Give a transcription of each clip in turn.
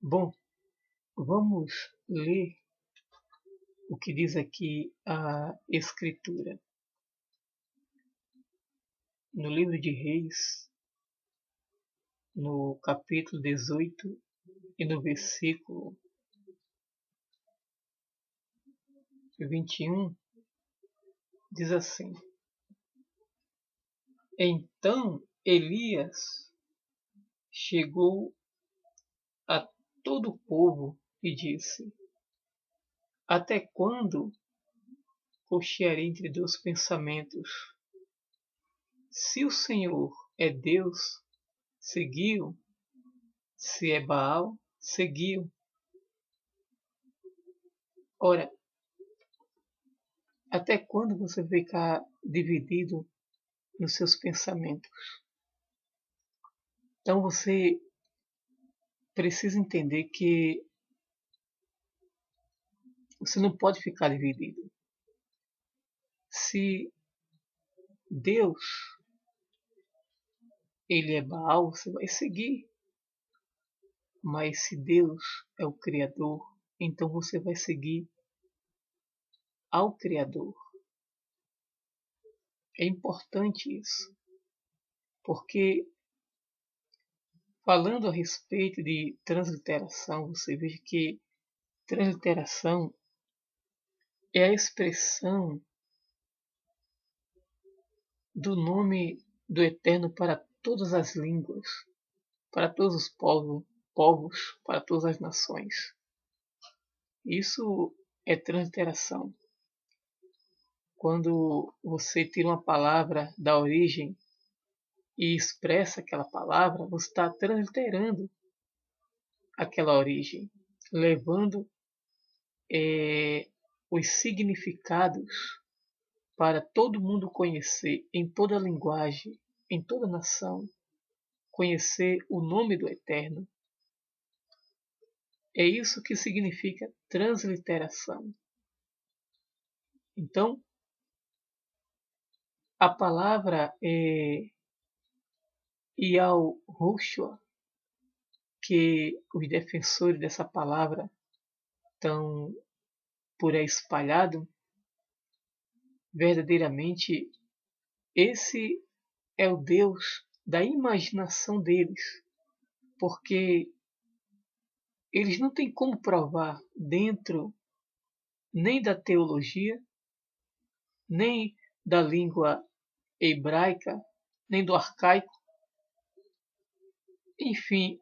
Bom, vamos ler o que diz aqui a Escritura. No livro de Reis, no capítulo 18 e no versículo 21, diz assim: Então Elias chegou a todo o povo e disse: Até quando cochearei entre dois pensamentos? Se o Senhor é Deus, seguiu; se é Baal, seguiu. Ora, até quando você vai ficar dividido nos seus pensamentos? Então você precisa entender que você não pode ficar dividido. Se Deus ele é Baal, você vai seguir. Mas se Deus é o Criador, então você vai seguir ao Criador. É importante isso, porque falando a respeito de transliteração, você veja que transliteração é a expressão do nome do Eterno para todas as línguas, para todos os povos, para todas as nações. Isso é transliteração. Quando você tira uma palavra da origem e expressa aquela palavra, você está transliterando aquela origem, levando os significados para todo mundo conhecer, em toda linguagem, em toda nação, conhecer o nome do Eterno. É isso que significa transliteração. Então, a palavra Yahushua, que os defensores dessa palavra estão por aí espalhados, verdadeiramente esse é o Deus da imaginação deles, porque eles não têm como provar dentro nem da teologia, nem da língua hebraica, nem do arcaico, enfim,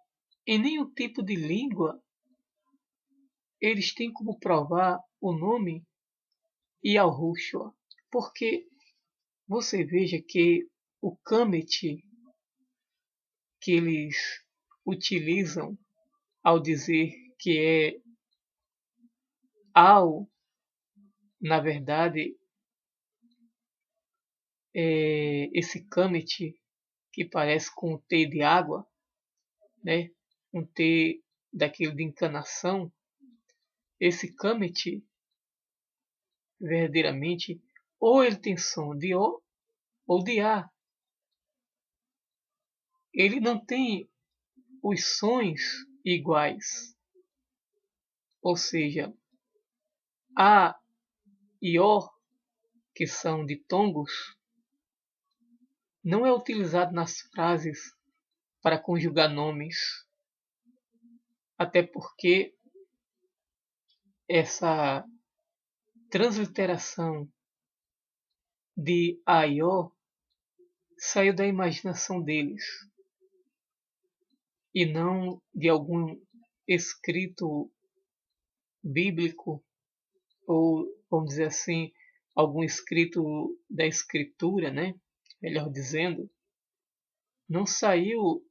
em nenhum tipo de língua eles têm como provar o nome Yahushua, porque você veja que o Kamet que eles utilizam ao dizer que é ao, na verdade, esse Kamet que parece com um T de água, né? Um T daquele de encanação, esse Kamet verdadeiramente ou ele tem som de O ou de A. Ele não tem os sons iguais. Ou seja, A e O, que são ditongos, não é utilizado nas frases para conjugar nomes. Até porque essa transliteração de A e O saiu da imaginação deles e não de algum escrito bíblico ou, vamos dizer assim, algum escrito da escritura, né? Melhor dizendo, não saiu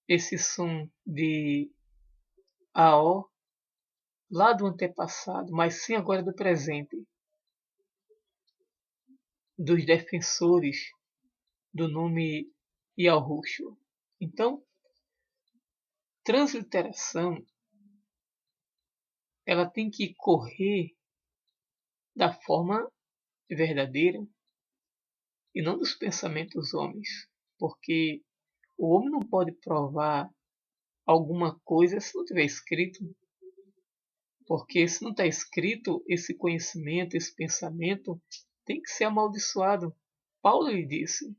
esse som de AO lá do antepassado, mas sim agora do presente, dos defensores do nome Yahushua. Então, transliteração ela tem que correr da forma verdadeira e não dos pensamentos dos homens, porque o homem não pode provar alguma coisa se não tiver escrito. Porque se não está escrito, esse conhecimento, esse pensamento tem que ser amaldiçoado. Paulo lhe disse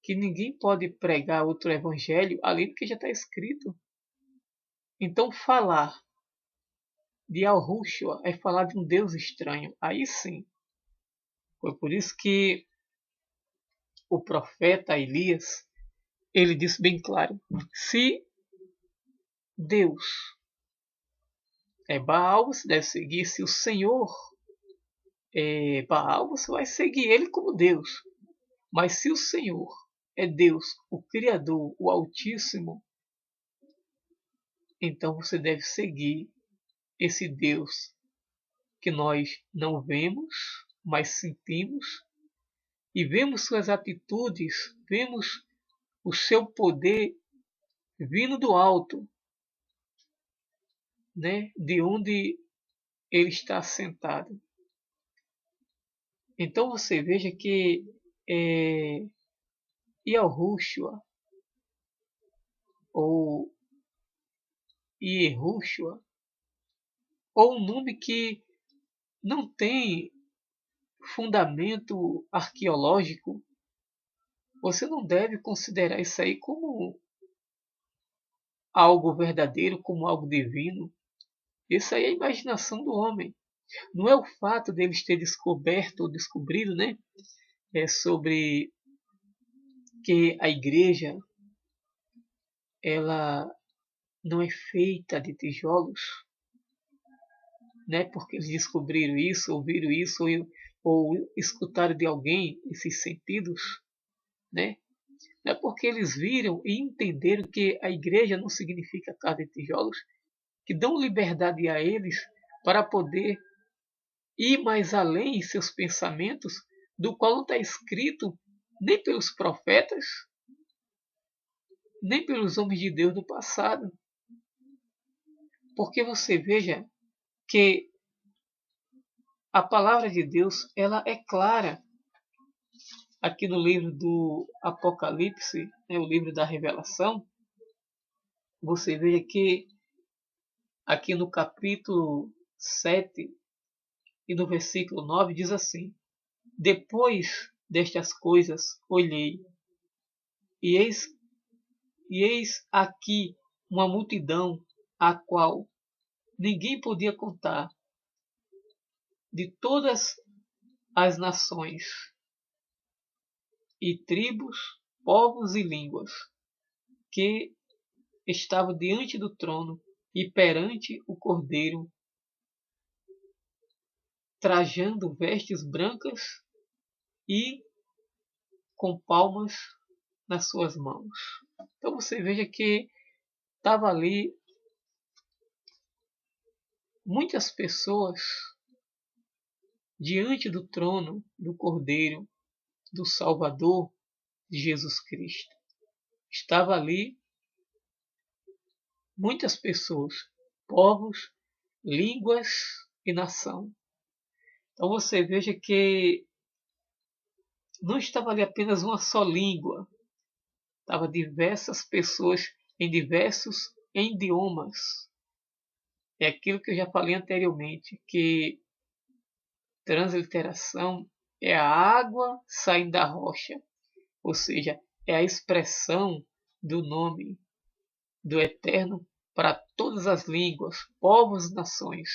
que ninguém pode pregar outro evangelho além do que já está escrito. Então falar de Yahushua é falar de um Deus estranho. Aí sim. Foi por isso que o profeta Elias, ele disse bem claro, se Deus é Baal, você deve seguir. Se o Senhor é Baal, você vai seguir ele como Deus. Mas se o Senhor é Deus, o Criador, o Altíssimo, então você deve seguir esse Deus que nós não vemos, mas sentimos, e vemos suas atitudes, vemos o seu poder vindo do alto, né, de onde ele está sentado. Então você veja que Yahushua ou Yehoshua, ou um nome que não tem fundamento arqueológico, você não deve considerar isso aí como algo verdadeiro, como algo divino. Isso aí é a imaginação do homem. Não é o fato deles ter descoberto ou descobrido, né, sobre que a igreja ela não é feita de tijolos, né, porque eles descobriram isso, ouviram isso, ou escutaram de alguém esses sentidos, né? Não é porque eles viram e entenderam que a igreja não significa casa de tijolos, que dão liberdade a eles para poder ir mais além em seus pensamentos, do qual não está escrito nem pelos profetas, nem pelos homens de Deus do passado. Porque você veja que a palavra de Deus ela é clara. Aqui no livro do Apocalipse, né, o livro da Revelação, você veja que aqui no capítulo 7 e no versículo 9 diz assim: depois destas coisas olhei, e eis aqui uma multidão a qual ninguém podia contar, de todas as nações e tribos, povos e línguas, que estavam diante do trono e perante o Cordeiro, trajando vestes brancas e com palmas nas suas mãos. Então você veja que estava ali muitas pessoas diante do trono do Cordeiro, do Salvador, de Jesus Cristo. Estava ali muitas pessoas, povos, línguas e nação. Então você veja que não estava ali apenas uma só língua, estava diversas pessoas em diversos idiomas. É aquilo que eu já falei anteriormente, que transliteração é a água saindo da rocha, ou seja, é a expressão do nome do Eterno para todas as línguas, povos e nações.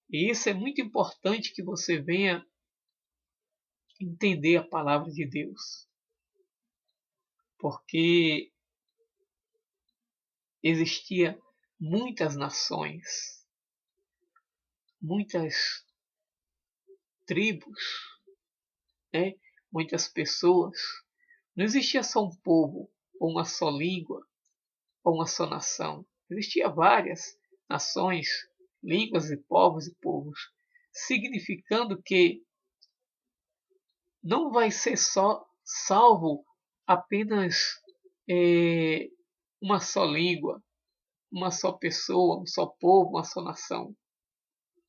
E isso é muito importante que você venha entender a palavra de Deus, porque existia muitas nações, muitas tribos, né? Muitas pessoas. Não existia só um povo, ou uma só língua, ou uma só nação. Existia várias nações, línguas e povos, significando que não vai ser só salvo apenas uma só língua, uma só pessoa, um só povo, uma só nação.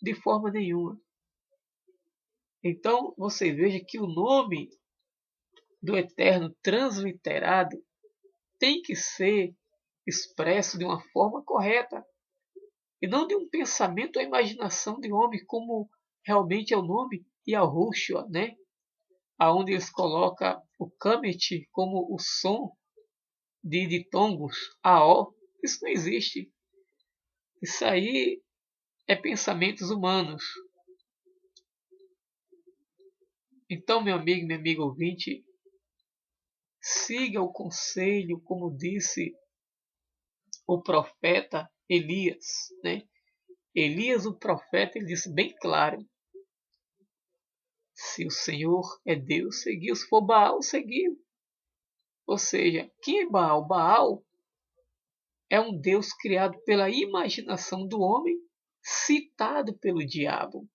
De forma nenhuma. Então você veja que o nome do Eterno transliterado tem que ser expresso de uma forma correta, e não de um pensamento ou imaginação de homem, como realmente é o nome Yahushua, né? Aonde eles colocam o Kamet como o som de ditongos, AO. Isso não existe. Isso aí é pensamentos humanos. Então, meu amigo, minha amiga ouvinte, siga o conselho, como disse o profeta Elias, né? Elias, o profeta, ele disse bem claro: se o Senhor é Deus, seguiu. Se for Baal, seguiu. Ou seja, quem é Baal? Baal é um Deus criado pela imaginação do homem, citado pelo diabo,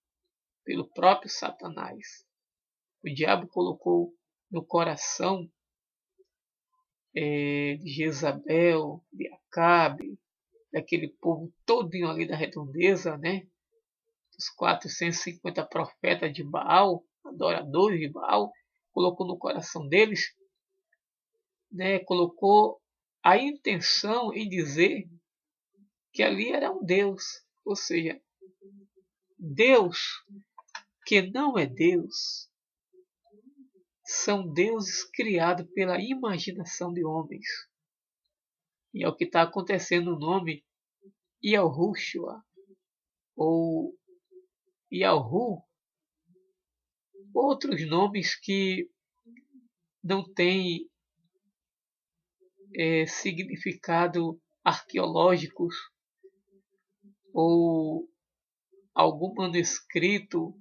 pelo próprio Satanás. O diabo colocou no coração de Jezabel, de Acabe, daquele povo todinho ali da redondeza, né? Os 450 profetas de Baal, adoradores de Baal, colocou no coração deles, né? Colocou a intenção em dizer que ali era um Deus, ou seja, Deus que não é Deus, são deuses criados pela imaginação de homens. E é o que está acontecendo no nome Yahushua, ou Yahu, outros nomes que não têm significado arqueológicos, ou algum manuscrito,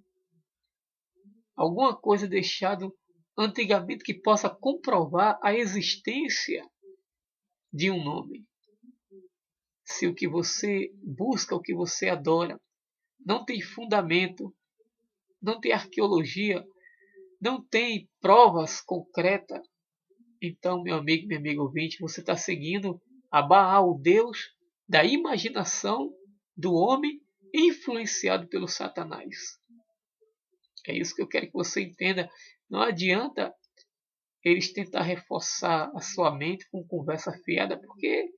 alguma coisa deixado antigamente que possa comprovar a existência de um nome. Se o que você busca, o que você adora, não tem fundamento, não tem arqueologia, não tem provas concretas, então, meu amigo, minha amiga ouvinte, você está seguindo a Baal, o Deus da imaginação do homem influenciado pelo Satanás. É isso que eu quero que você entenda. Não adianta eles tentar reforçar a sua mente com conversa fiada, porque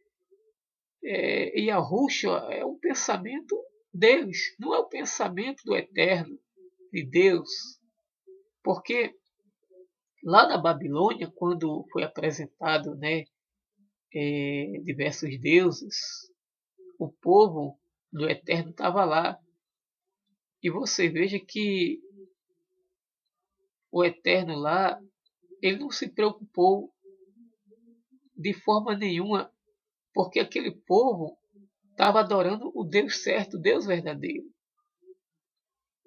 Yahushua é um pensamento deles, não é o pensamento do Eterno, de Deus. Porque lá na Babilônia, quando foi apresentado, né, diversos deuses, o povo do Eterno estava lá. E você veja que o Eterno lá, ele não se preocupou de forma nenhuma, porque aquele povo estava adorando o Deus certo, o Deus verdadeiro.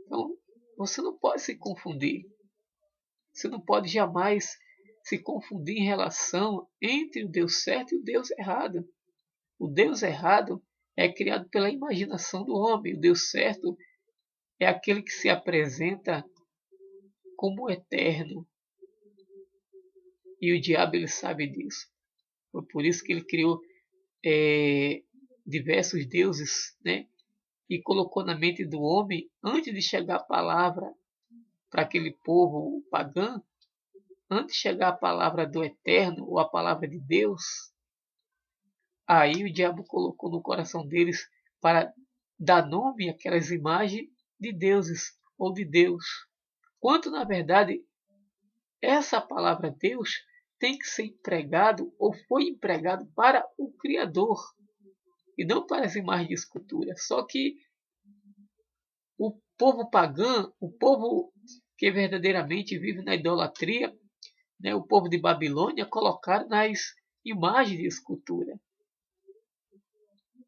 Então, você não pode se confundir. Você não pode jamais se confundir em relação entre o Deus certo e o Deus errado. O Deus errado é criado pela imaginação do homem. O Deus certo é aquele que se apresenta como eterno. E o diabo ele sabe disso. Foi por isso que ele criou diversos deuses, né? E colocou na mente do homem, antes de chegar a palavra para aquele povo pagão, antes de chegar a palavra do eterno ou a palavra de Deus, aí o diabo colocou no coração deles para dar nome àquelas imagens de deuses ou de Deus. Quanto na verdade essa palavra Deus tem que ser empregado ou foi empregado para o Criador e não para as imagens de escultura. Só que o povo pagão, o povo que verdadeiramente vive na idolatria, né, o povo de Babilônia, colocaram nas imagens de escultura.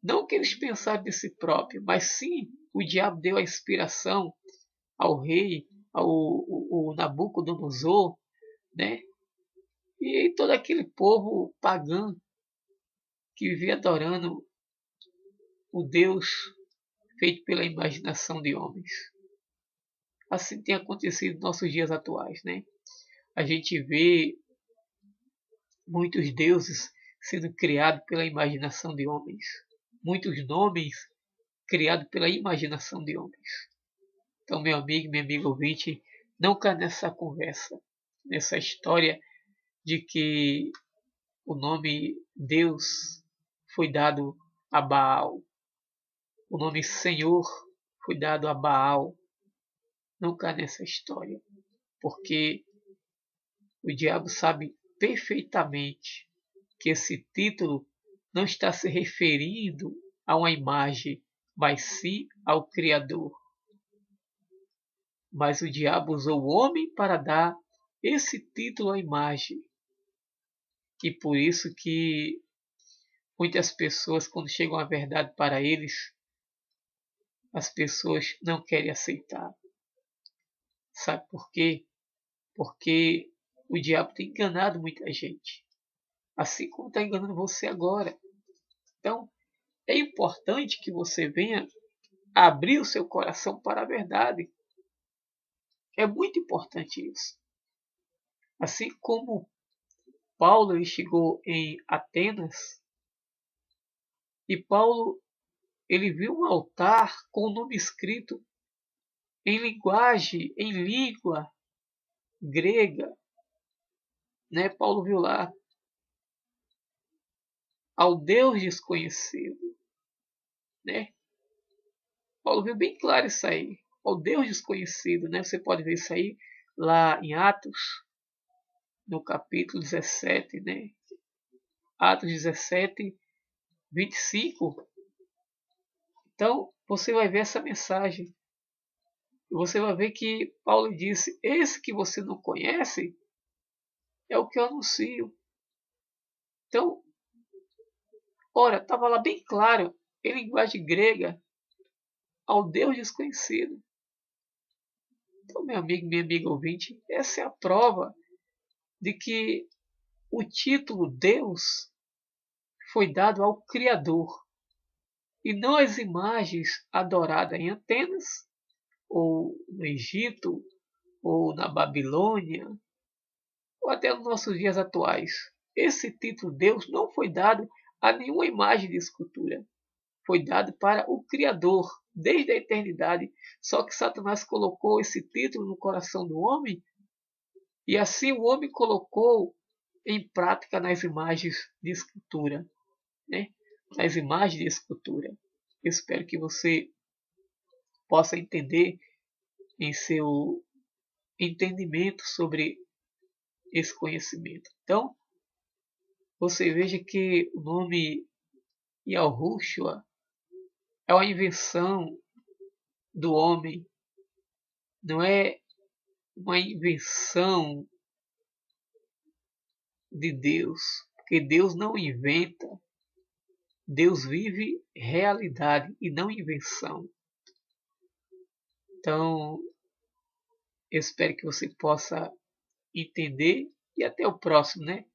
Não que eles pensaram de si próprio, mas sim o diabo deu a inspiração ao rei, ao Nabucodonosor, né? E todo aquele povo pagão que vivia adorando o Deus feito pela imaginação de homens. Assim tem acontecido nos nossos dias atuais, né? A gente vê muitos deuses sendo criados pela imaginação de homens, muitos nomes criados pela imaginação de homens. Então, meu amigo, minha amiga ouvinte, não caia nessa conversa, nessa história de que o nome Deus foi dado a Baal. O nome Senhor foi dado a Baal. Não cai nessa história, porque o diabo sabe perfeitamente que esse título não está se referindo a uma imagem, mas sim ao Criador. Mas o diabo usou o homem para dar esse título à imagem. E por isso que muitas pessoas, quando chegam a verdade para eles, as pessoas não querem aceitar. Sabe por quê? Porque o diabo tem enganado muita gente. Assim como está enganando você agora. Então, é importante que você venha abrir o seu coração para a verdade. É muito importante isso. Assim como Paulo ele chegou em Atenas e Paulo ele viu um altar com o nome escrito em linguagem, em língua grega, né? Paulo viu lá ao Deus desconhecido, né? Paulo viu bem claro isso aí, ao Deus desconhecido, né? Você pode ver isso aí lá em Atos, no capítulo 17, né? Atos 17, 25. Então, você vai ver essa mensagem. Você vai ver que Paulo disse: esse que você não conhece é o que eu anuncio. Então, ora, estava lá bem claro, em linguagem grega, ao Deus desconhecido. Então, meu amigo, minha amiga ouvinte, essa é a prova de que o título Deus foi dado ao Criador e não às imagens adoradas em Atenas, ou no Egito, ou na Babilônia, ou até nos nossos dias atuais. Esse título Deus não foi dado a nenhuma imagem de escultura. Foi dado para o Criador desde a eternidade. Só que Satanás colocou esse título no coração do homem e assim o homem colocou em prática nas imagens de escultura, né? Nas imagens de escultura. Eu espero que você possa entender em seu entendimento sobre esse conhecimento. Então, você veja que o nome Yahushua é uma invenção do homem, não é uma invenção de Deus, porque Deus não inventa, Deus vive realidade e não invenção. Então, eu espero que você possa entender e até o próximo, né?